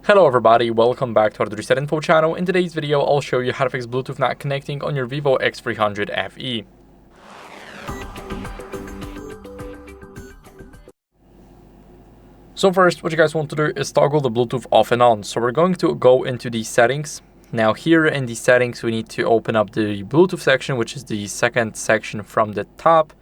Hello everybody, welcome back to HardReset.Info channel. In today's video, I'll show you how to fix Bluetooth not connecting on your VIVO X300 FE. So first, what you guys want to do is toggle the Bluetooth off and on. So we're going to go into the settings. Now here in the settings, we need to open up the Bluetooth section, which is the second section from the top.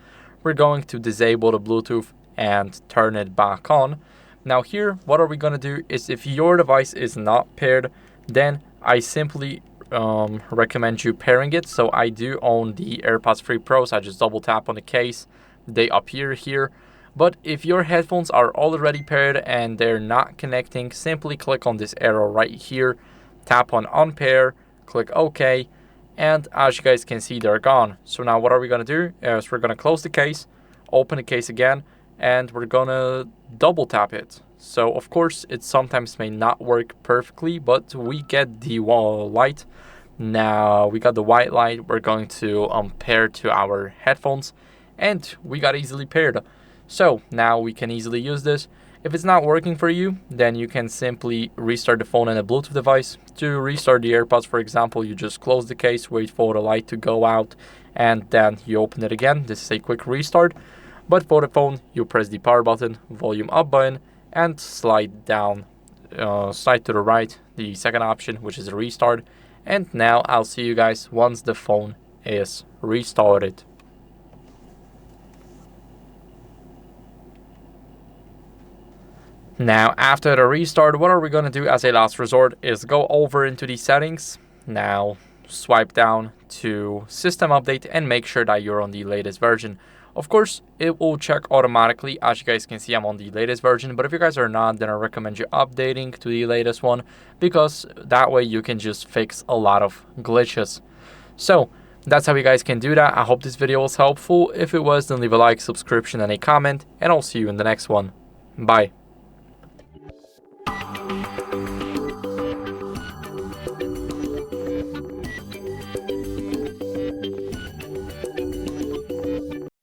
We're going to disable the Bluetooth and turn it back on. Now here, what are we going to do is if your device is not paired, then I simply recommend you pairing it. So I do own the AirPods 3 Pros. I just double tap on the case. They appear here. But if your headphones are already paired and they're not connecting, simply click on this arrow right here, tap on Unpair, click OK, and as you guys can see, they're gone. So now what are we going to do is we're going to close the case, open the case again, and we're going to double tap it. So of course, it sometimes may not work perfectly, but we get the light. Now we got the white light. We're going to pair to our headphones, and we got easily paired. So now we can easily use this. If it's not working for you, then you can simply restart the phone and a Bluetooth device. To restart the AirPods, for example, you just close the case, wait for the light to go out, and then you open it again. This is a quick restart. But for the phone, you press the power button, volume up button, and slide down, slide to the right, the second option, which is a restart. And now I'll see you guys once the phone is restarted. Now, after the restart, what are we going to do as a last resort is go over into the settings. Now, swipe down to System Update and make sure that you're on the latest version. Of course, it will check automatically. As you guys can see, I'm on the latest version. But if you guys are not, then I recommend you updating to the latest one, because that way you can just fix a lot of glitches. So, that's how you guys can do that. I hope this video was helpful. If it was, then leave a like, subscription, and a comment. And I'll see you in the next one. Bye.